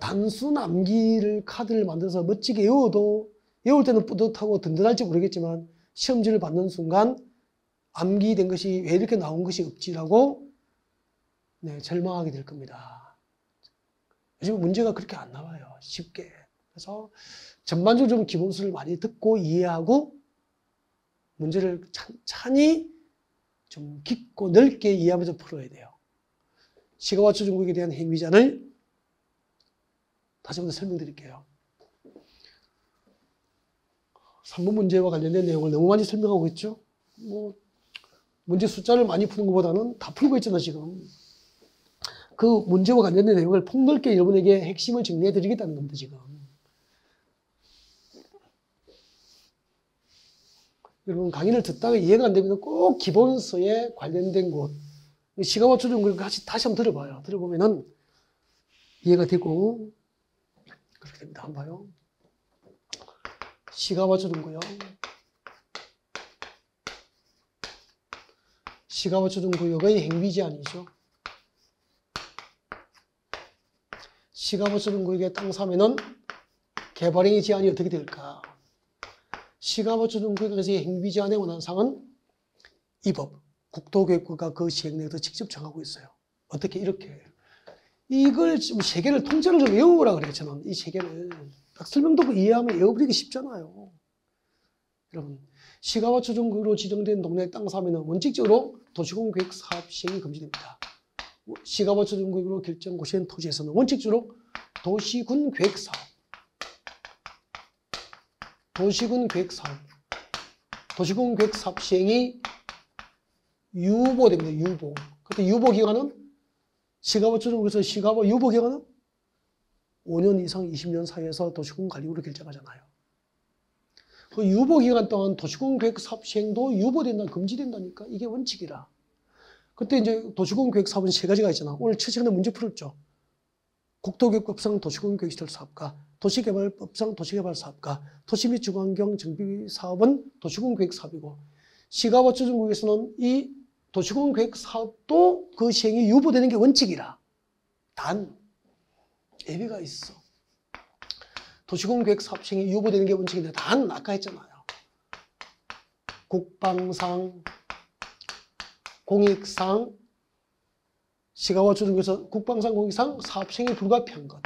단순 암기를 카드를 만들어서 멋지게 외워도 외울 때는 뿌듯하고 든든할지 모르겠지만 시험지를 받는 순간 암기된 것이 왜 이렇게 나온 것이 없지라고 절망하게 될 겁니다. 요즘 문제가 그렇게 안 나와요. 쉽게. 그래서 전반적으로 좀 기본수를 많이 듣고 이해하고 문제를 찬찬히 좀 깊고 넓게 이해하면서 풀어야 돼요. 시가와 조정구역에 대한 행위자를 다시 한번 설명드릴게요. 3번 문제와 관련된 내용을 너무 많이 설명하고 있죠. 문제 숫자를 많이 푸는 것보다는 다 풀고 있잖아 지금. 그 문제와 관련된 내용을 폭넓게 여러분에게 핵심을 정리해 드리겠다는 겁니다 지금. 여러분 강의를 듣다가 이해가 안 되면 꼭 기본서에 관련된 곳 시가와 조정구역 다시 한번 들어봐요. 들어보면은 이해가 되고 그렇게 됩니다. 한번 봐요. 시가와 조정구역 시가와 조정구역의 행위 제한이죠. 시가와 조정구역의 땅 사면은 개발행위 제한이 어떻게 될까? 시가와 조정구역에서의 행위 제한에 관한 사항은 이 법, 국토교육부가 그 시행령에서 직접 정하고 있어요. 어떻게 이렇게 이걸 지금 세 개를 통째로 좀 외우라 그래요. 저는 이 세 개를 딱 설명 듣고 이해하면 외워버리기 쉽잖아요. 여러분 시가와 조정구역으로 지정된 동네 땅 사면은 원칙적으로 도시공계획 사업 시행이 금지됩니다. 시가와 조정구역으로 결정 고시된 토지에서는 원칙적으로 도시군 계획사업, 도시군 계획사업 시행이 유보됩니다. 유보. 그때 유보 기간은 시가와 조정구역에서 시가와 유보 기간은 5년 이상 20년 사이에서 도시군 관리구로 결정하잖아요. 그 유보 기간 동안 도시군 계획 사업 시행도 유보된다, 금지된다니까. 이게 원칙이라. 그때 이제 도시군 계획 사업은 세 가지가 있잖아. 오늘 첫 시간에 문제 풀었죠. 국토교육법상 도시군 계획시설 사업과 도시개발법상 도시개발 사업과 도시 및 주거환경 정비 사업은 도시군 계획 사업이고 시가와 조정구역에서는 이 도시군 계획 사업도 그 시행이 유보되는 게 원칙이라. 단 예외가 있어. 도시군 계획 사업 시행이 유보되는 게 원칙인데 단 아까 했잖아요. 국방상, 공익상, 시가와 조정구역에서 국방상, 공익상 사업 시행이 불가피한 것.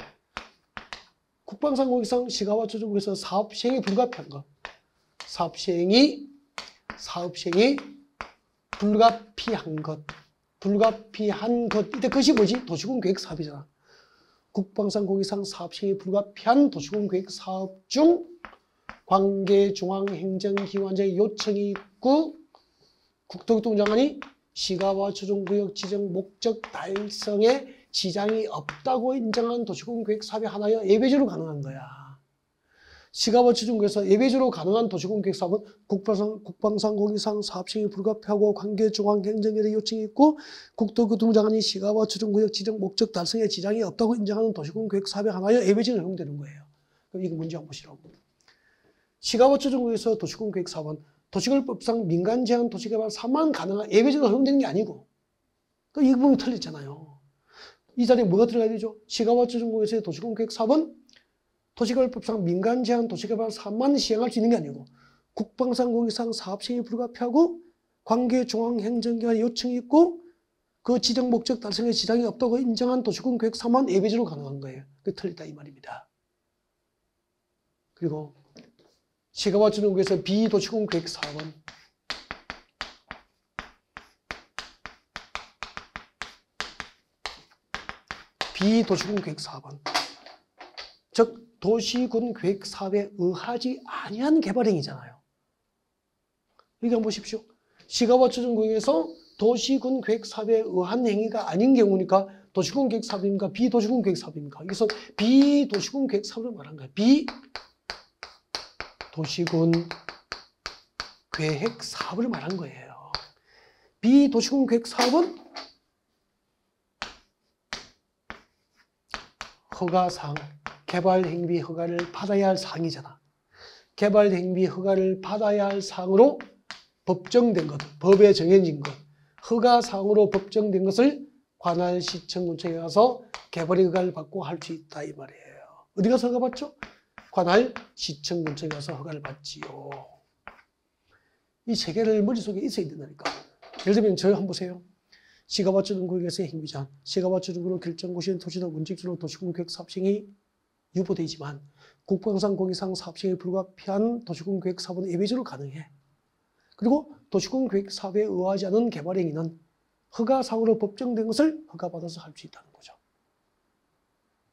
국방상, 공익상, 시가와 조정구역에서 사업 시행이 불가피한 것. 사업 시행이 불가피한 것. 불가피한 것. 이때 그것이 뭐지? 도시군 계획 사업이잖아. 국방상, 공익상 사업 시행이 불가피한 도시군 계획 사업 중 관계 중앙행정기관의 요청이 있고 국토교통부 장관이 시가와 조정구역 지정 목적 달성에 지장이 없다고 인정한 도시군 계획 사업이 하나여 예외적으로 가능한 거야. 시가와 조정구역에서 예외적으로 가능한 도시군 계획 사업은 국방상, 공익상 사업 시행이 불가피하고 관계 중앙행정기관의 요청이 있고 국토교통부 장관이 시가와 조정구역 지정 목적 달성에 지장이 없다고 인정하는 도시군 계획 사업이 하나여 예외적으로 적용되는 거예요. 그럼 이거 문제 한번 보시라고. 시가와 조정구역에서 도시군 계획 사업은 도시개발법상 민간 제한 도시개발 3만 가능한 예외적으로 허용되는 게 아니고 이 부분이 틀렸잖아요. 이 자리에 뭐가 들어가야 되죠? 시가와처 정부에서의 도시공계획 사업은 도시개발법상 민간 제한 도시개발 3만 시행할 수 있는 게 아니고 국방상 공익상 사업 시행이 불가피하고 관계 중앙행정기관의 요청이 있고 그 지정 목적 달성에 지장이 없다고 인정한 도시공계획 3만 예외적으로 가능한 거예요. 그게 틀렸다 이 말입니다. 그리고 시가와처 정부에서 비도시공계획 사업은 비도시군계획 사업은 즉 도시군 계획 사업에 의하지 아니한 개발행위잖아요. 여기 한번 보십시오. 시가와처 정부에서 도시군 계획 사업에 의한 행위가 아닌 경우니까 도시군 계획 사업입니까? 비도시군 계획 사업입니까? 여기서 비도시군 계획 사업을 말한 거예요. 비도시군 계획 사업을 말한 거예요. 비도시군 계획 사업은 허가사항, 개발행위 허가를 받아야 할 사항이잖아. 개발행위 허가를 받아야 할 사항으로 법정된 것, 법에 정해진 것, 허가사항으로 법정된 것을 관할시청군청에 가서 개발허가를 받고 할 수 있다 이 말이에요. 어디 가서 허가 받죠? 관할시청군청에 가서 허가를 받지요. 이 세 개를 머릿속에 있어야 된다니까. 예를 들면 저 한번 보세요. 시가와처 정부에서의 행위자한, 시가와처 정부로 결정고시인 토지나 문직주로 도시군계획 사업시행이 유보되지만 국방상 공익상 사업시행이 불가피한 도시군계획 사업은 예외적으로 가능해. 그리고 도시군계획 사업에 의하지 않은 개발행위는 허가상으로 법정된 것을 허가받아서 할 수 있다는 거죠.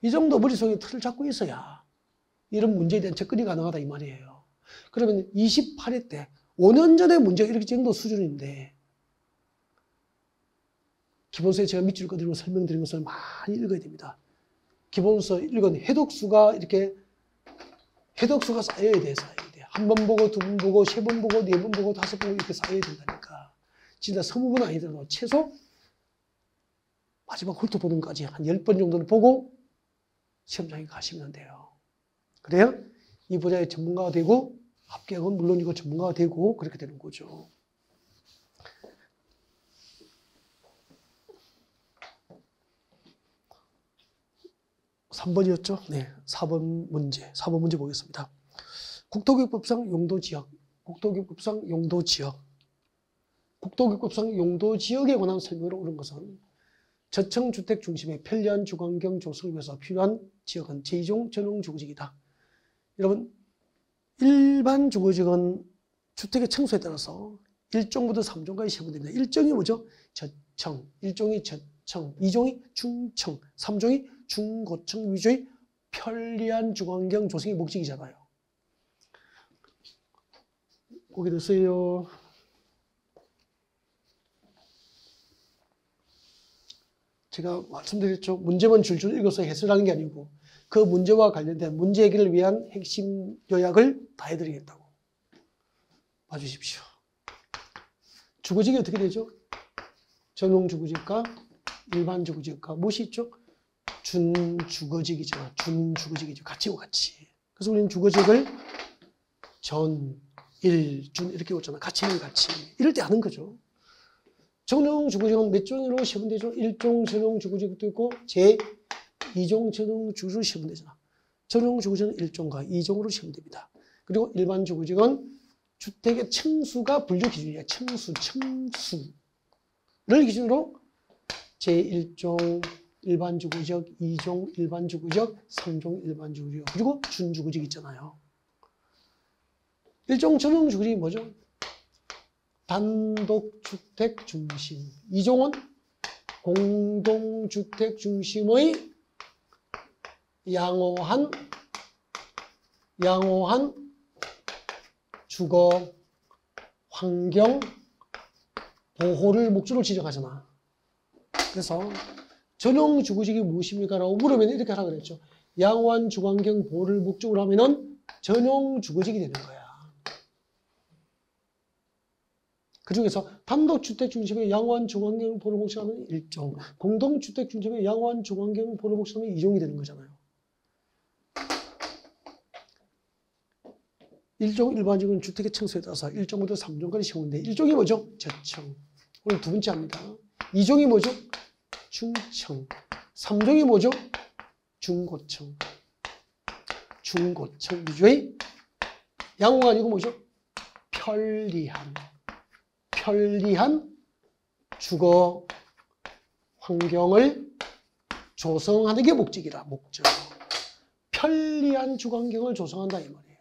이 정도 머릿속에 틀을 잡고 있어야 이런 문제에 대한 접근이 가능하다 이 말이에요. 그러면 28회 때 5년 전에 문제가 이렇게 정도 수준인데 기본서에 제가 밑줄 그대로 설명드린 것을 많이 읽어야 됩니다. 기본서 읽은 해독수가 이렇게 해독수가 쌓여야 돼. 한 번 보고, 두 번 보고, 세 번 보고, 네 번 보고, 다섯 번 이렇게 쌓여야 된다니까. 진짜 20번 아니더라도 최소 마지막 홀트 보는 까지 한 10번 정도는 보고 시험장에 가시면 돼요. 그래야 이 분야의 전문가가 되고 합격은 물론이고 전문가가 되고 그렇게 되는 거죠. 3번이었죠? 네, 4번 문제 보겠습니다. 국토교육법상 용도지역, 국토교육법상 용도지역, 국토교육법상 용도지역에 관한 설명을 옳은 것은 저층주택 중심의 편리한 주거환경 조성을 위해서 필요한 지역은 제2종 전용주거지역이다. 여러분, 일반 주거지역은 주택의 층수에 따라서 1종부터 3종까지 세분 됩니다. 1종이 뭐죠? 저층, 1종이 저층, 2종이 중층, 3종이 중고층 위주의 편리한 주거환경 조성이 목적이잖아요. 보게 되세요. 제가 말씀드렸죠. 문제만 줄줄 읽어서 해설하는 게 아니고 그 문제와 관련된 문제 해결을 위한 핵심 요약을 다 해드리겠다고. 봐주십시오. 주거지역이 어떻게 되죠? 전용주거지역과 일반주거지역과 무엇이 있죠? 준주거지역이죠. 준주거지역이죠. 같이고 같이. 그래서 우리는 주거지역을 전, 일, 준 이렇게 보잖아. 같이는 같이. 이럴 때 하는 거죠. 전용주거지역은 몇 종으로 시면 되죠? 1종 전용주거지역도 있고 제2종 전용주거지역으로 시면 되잖아. 전용주거지역은 1종과 2종으로 시면 됩니다. 그리고 일반주거지역은 주택의 층수가 분류 기준이야. 층수를 기준으로 제1종 일반주거지역, 2종 일반주거지역, 3종 일반주거지역, 그리고 준주거지역 있잖아요. 1종 전용주거지역이 뭐죠? 단독주택 중심. 2종은 공동주택 중심의 양호한 주거 환경 보호를 목적으로 지정하잖아. 그래서 전용 주거지역이 무엇입니까? 라고 물으면 이렇게 하라 그랬죠. 양호한 주거 환경 보호를 목적으로 하면은 전용 주거지역이 되는 거야. 그 중에서 단독주택 중심의 양호한 주거 환경 보호를 목적으로 하면 1종, 공동주택 중심의 양호한 주거 환경 보호를 목적으로 하면 2종이 되는 거잖아요. 1종 일반적인 주택의 층수에 따라서 1종부터 3종까지 시험인데 1종이 뭐죠? 저층. 오늘 두 번째 합니다. 2종이 뭐죠? 중층. 3종이 뭐죠? 중고층. 중고층 위주의 양호가 아니고 뭐죠? 편리한 주거 환경을 조성하는 게 목적이라. 목적. 편리한 주거 환경을 조성한다 이 말이에요.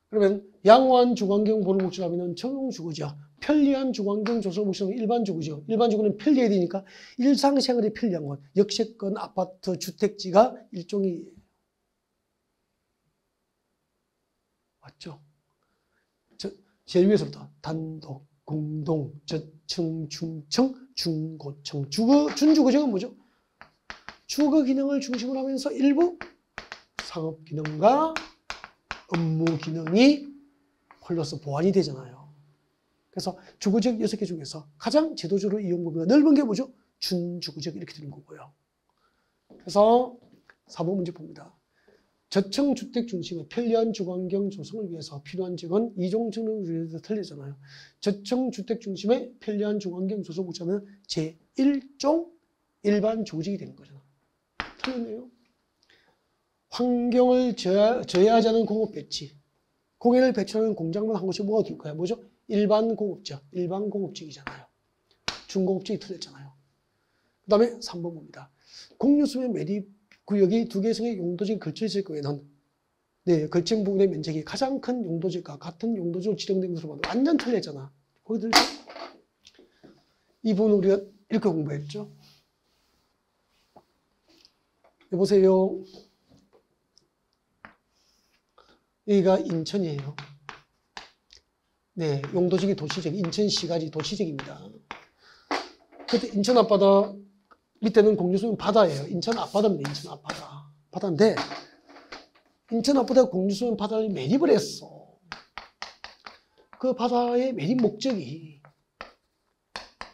그러면 양호한 주거 환경 보는 목적하면 정용주거죠. 편리한 주거 환경 조성 목적은 일반주거죠. 일반주거는 편리해야 되니까 일상생활에 편리한 것. 역세권, 아파트, 주택지가 일종이 맞죠? 제일 위에서부터 단독, 공동, 저층, 중층, 중고층. 준주거층은 뭐죠? 주거 기능을 중심으로 하면서 일부 상업 기능과 업무 기능이 플러스 보완이 되잖아요. 그래서 주거적 6개 중에서 가장 제도적으로 이용 범위가 넓은 게 뭐죠? 준주거적 이렇게 되는 거고요. 그래서 4번 문제 봅니다. 저층 주택 중심의 편리한 주거환경 조성을 위해서 필요한 지역은 이종층을 위해서 틀리잖아요. 저층 주택 중심의 편리한 주거환경 조성 목적은 제1종 일반 주거지역이 되는 거잖아요. 틀렸네요. 환경을 저해하지 않은 공업 배치. 공해를 배출하는 공장만 한 곳이 뭐가 될까요? 뭐죠? 일반 공업지역. 일반 공업지역이잖아요. 중공업지역이 틀렸잖아요. 그 다음에 3번 봅니다. 공유수의 매립 구역이 두 개 이상의 용도지역이 걸쳐 있을 경우에는 걸친 부분의 면적이 가장 큰 용도지역과 같은 용도지역으로 지정된 것으로 봐도 완전 틀렸잖아. 거기 들죠? 이 부분 우리가 이렇게 공부했죠. 여보세요. 여기가 인천이에요. 네, 용도지역이 도시지역, 인천시가지 도시지역입니다. 그때 인천 앞바다 밑에는 공유수는 바다예요. 인천 앞바다입니다. 인천 앞바다. 바다인데 인천 앞바다 공유수는 바다를 매립을 했어. 그 바다의 매립 목적이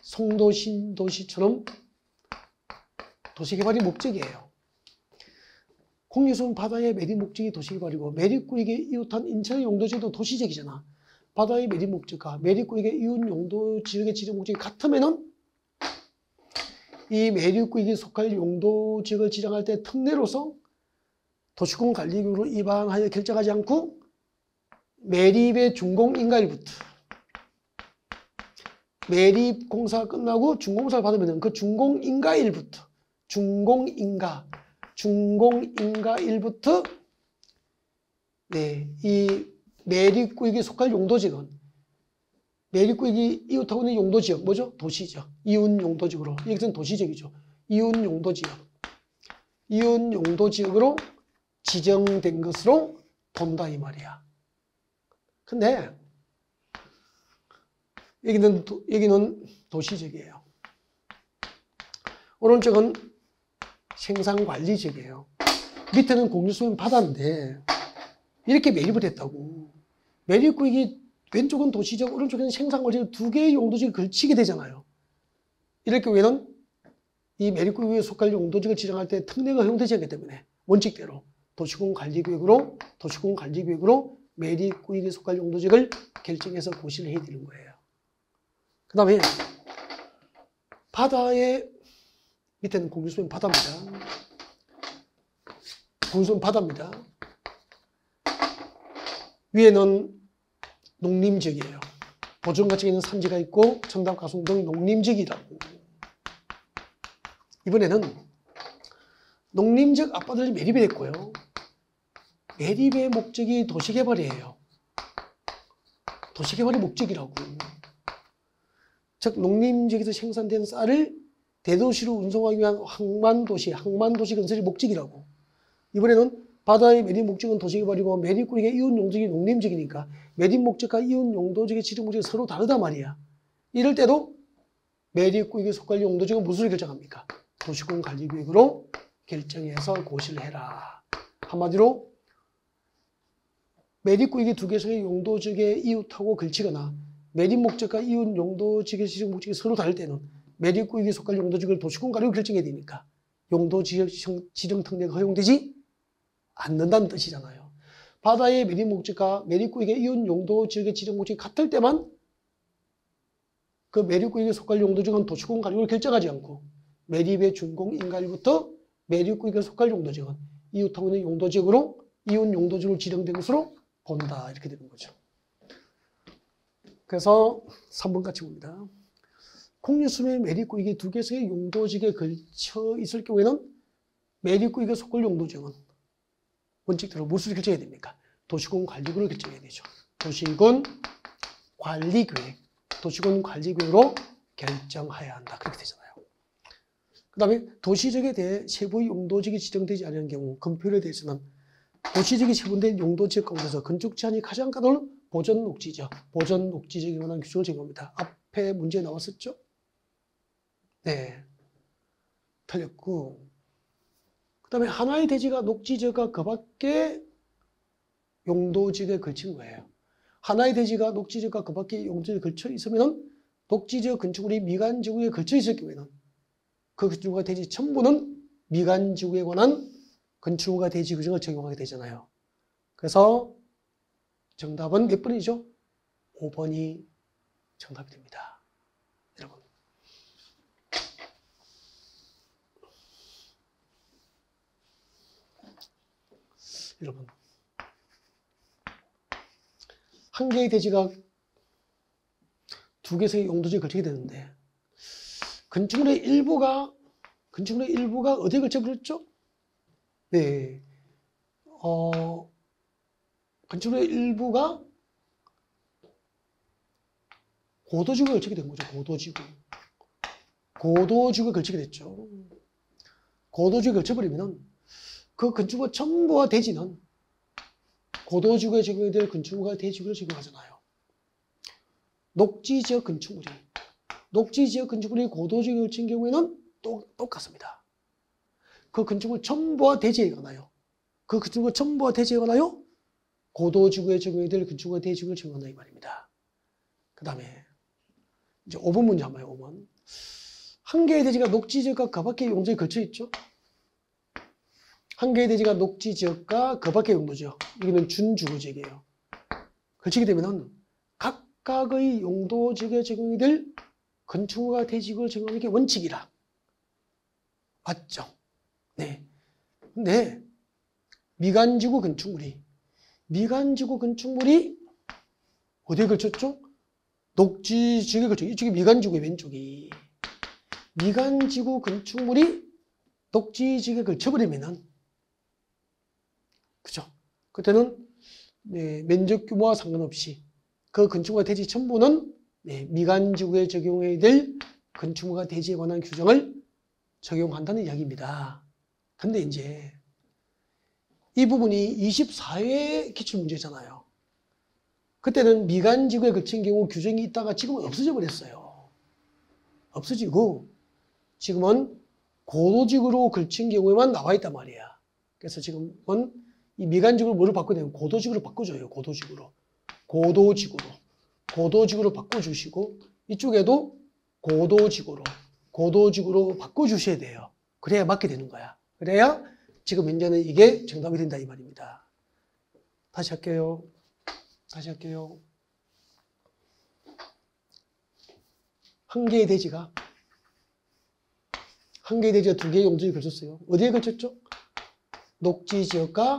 송도, 신도시처럼 도시개발이 목적이에요. 공유수는 바다의 매립 목적이 도시개발이고 매립구역에 이웃한 인천의 용도지역도 도시지역이잖아. 바다의 매립 목적과 매립구역의 이웃 용도지역의 지정 목적이 같으면은 이 매립구역에 속할 용도지역을 지정할 때 특례로서 도시공관리법으로 위반하여 결정하지 않고 매립의 준공인가일부터 매립공사가 끝나고 준공사를 받으면 그 준공인가일부터 준공인가일부터 이 매립구역에 속할 용도지역은 매립구역이 이웃하고 있는 용도지역 뭐죠? 도시지역. 이웃 용도지역으로. 여기서는 도시지역이죠. 이웃 용도지역으로 지정된 것으로 본다 이 말이야. 근데 여기는 도시지역이에요. 오른쪽은 생산관리지역이에요. 밑에는 공유수면 바다인데 이렇게 매립을 했다고. 매립구역이 왼쪽은 도시지역, 오른쪽에는 생산관리지역 두 개의 용도지역이 걸치게 되잖아요. 이럴 경우에는 이 매립구역에 속할 용도지역을 지정할 때 특례가 허용되지 않기 때문에 원칙대로 도시공관리구역으로 매립구역에 속할 용도지역을 결정해서 고시를 해야 되는 거예요. 그 다음에 바다의 밑에는 공유수면 바다입니다. 공유수면 바다입니다. 위에는 농림지역이에요. 보존가치가 있는 산지가 있고 청담, 가송 등 농림지역이라고. 이번에는 농림지역 앞바다를 매립이 됐고요. 매립의 목적이 도시개발이에요. 도시개발의 목적이라고. 즉 농림지역에서 생산된 쌀을 대도시로 운송하기 위한 항만도시 건설이 목적이라고. 이번에는 바다의 매립 목적은 도시개발이고 매립구역의 이웃 용도지역이 농림지역이니까 매립 목적과 이웃 용도지역의 지정 목적이 서로 다르단 말이야. 이럴 때도 매립구역에 속할 용도지역은 무엇으로 결정합니까? 도시공관리구역으로 결정해서 고시를 해라. 한마디로 매립구역이 두 개의 용도지역의 이웃하고 걸치거나 매립 목적과 이웃 용도지역의 지정 목적이 서로 다를 때는 매립구역에 속할 용도지역을 도시공관리로 결정해야 되니까 용도지역 지정 특례가 허용되지 않는다는 뜻이잖아요. 바다의 매립 목적과 매립구역의 이웃 용도 지역의 지정 목적이 같을 때만 그 매립구역에 속할 용도지역은 도시군 관리구를 결정하지 않고 매립의 준공 인가일부터 매립구역에 속할 용도지역은 이웃하고 있는 용도지역으로 이웃 용도지역으로 지정된 것으로 본다. 이렇게 되는 거죠. 그래서 3번 같이 봅니다. 공유수의 매립구역이 두 개의 용도지역에 걸쳐 있을 경우에는 매립구역에 속할 용도지역은 원칙대로 무엇을 결정해야 됩니까? 도시군 관리구를 결정해야 되죠. 도시군 관리계획, 도시군 관리계획으로 결정해야 한다. 그렇게 되잖아요. 그 다음에 도시지역에 대해 세부의 용도지역이 지정되지 않은 경우 건폐율에 대해서는 도시지역이 세분된 용도지역 가운데서 건축 제한이 가장 까다로운 보전녹지지역, 보전녹지지역에 관한 규정을 적용합니다. 앞에 문제 나왔었죠? 네, 틀렸고, 그 다음에 하나의 대지가 녹지지역과 그 밖에 용도지역에 걸친 거예요. 하나의 대지가 녹지지역과 그 밖에 용도지역에 걸쳐 있으면 녹지지역 건축물이 미관지구에 걸쳐 있을 경우에는 그 건축물과 대지 전부는 미관지구에 관한 건축물과 대지 규정을 적용하게 되잖아요. 그래서 정답은 몇 번이죠? 5번이 정답이 됩니다. 여러분. 여러분. 한 개의 대지가 두 개의 용도지에 걸치게 되는데 건축물의 일부가 어디에 걸쳐 버렸죠? 네. 건축물의 일부가 고도지구에 걸치게 된 거죠. 고도지구에 걸치게 됐죠. 고도지구에 걸쳐버리면 그 건축물 전부와 대지는 고도지구에 적용이 될 건축물과 대지구를 적용하잖아요. 녹지지역 건축물이 고도지구에 걸친 경우에는 똑같습니다. 그 건축물 전부와 대지에 관하여 고도지구에 적용이 될 건축물과 대지구를 적용한다 이 말입니다. 그 다음에 이제 5번 문제 한번 해요. 5번. 한 개의 대지가 녹지지역과 그 밖의 용도지역에 걸쳐 있죠. 한 개의 대지가 녹지지역과 그 밖의 용도지역, 여기는 준주거지역이에요. 걸치게 되면은 각각의 용도지역에 적용이 될 건축물과 대지구를 적용하는 게 원칙이라. 맞죠? 네. 근데 미관지구 건축물이 어디에 걸쳤죠? 녹지지역에 걸쳐. 이쪽이 미관지구의 왼쪽이. 미관지구 건축물이 녹지지역에 걸쳐버리면은, 그죠? 그때는 네, 면적 규모와 상관없이 그 건축물과 대지 전부는 네, 미관지구에 적용해야 될 건축물과 대지에 관한 규정을 적용한다는 이야기입니다. 근데 이제 이 부분이 24회 기출문제잖아요. 그때는 미관지구에 걸친 경우 규정이 있다가 지금은 없어져 버렸어요. 없어지고 지금은 고도지구로 걸친 경우에만 나와 있단 말이야. 그래서 지금은 이 미관지구를 뭐로 바꿔야 되면 고도지구로 바꿔줘요. 고도지구로 바꿔주시고 이쪽에도 고도지구로 바꿔주셔야 돼요. 그래야 맞게 되는 거야. 그래야 지금 현재는 이게 정답이 된다 이 말입니다. 다시 할게요. 한 개의 대지가 두 개의 용도지역에 걸쳤어요. 어디에 걸쳤죠? 녹지지역과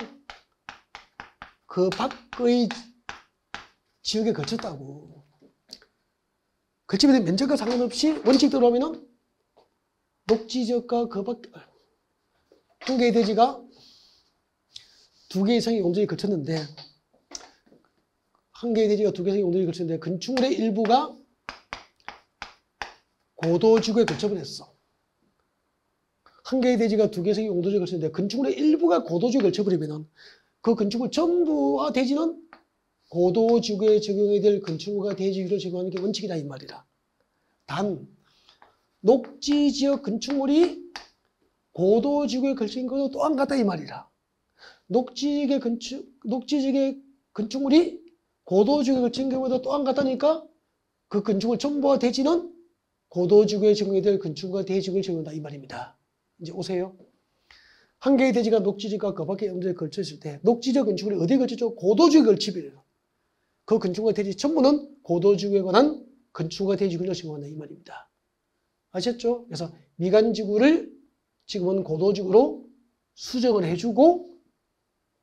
그 밖의 지역에 걸쳤다고. 걸치게 된 면적과 상관없이 원칙대로 하면은 녹지지역과 그 밖, 한 개의 대지가 두 개 이상의 용도지역에 걸쳤는데 건축물의 일부가 고도지구에 걸쳐버렸어. 한 개의 대지가 두 개 이상의 용도지역에 걸쳤는데 건축물의 일부가 고도지구에 걸쳐버리면 그 건축물 전부와 대지는 고도지구에 적용해야 될 건축물과 대지구를 적용하는 게 원칙이다 이 말이라. 단 녹지지역 건축물이 고도지구에 걸친 것도 또한 같다 이 말이라. 녹지지역의 건축물이 고도지구에 걸친 경우도 또한 같다니까 그 건축물 전부와 대지는 고도지구에 적용해야 될 건축물과 대지구를 적용한다 이 말입니다. 이제 오세요. 한 개의 대지가 녹지지가 그 밖에 언제 걸쳐 있을 때 녹지적 건축물이 어디에 걸쳐있죠? 고도지구에 걸치버려요. 그 건축물과 대지 전부는 고도지구에 관한 건축물과 대지군을 신고한다 이 말입니다. 아셨죠? 그래서 미관지구를 지금은 고도지구로 수정을 해주고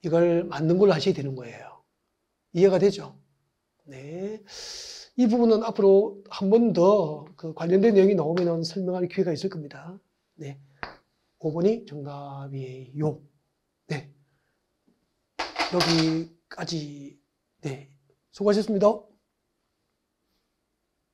이걸 만든 걸로 하셔야 되는 거예요. 이해가 되죠? 네. 이 부분은 앞으로 한 번 더 그 관련된 내용이 나오면 설명할 기회가 있을 겁니다. 네. 5번이 정답이에요. 네. 여기까지. 네. 수고하셨습니다.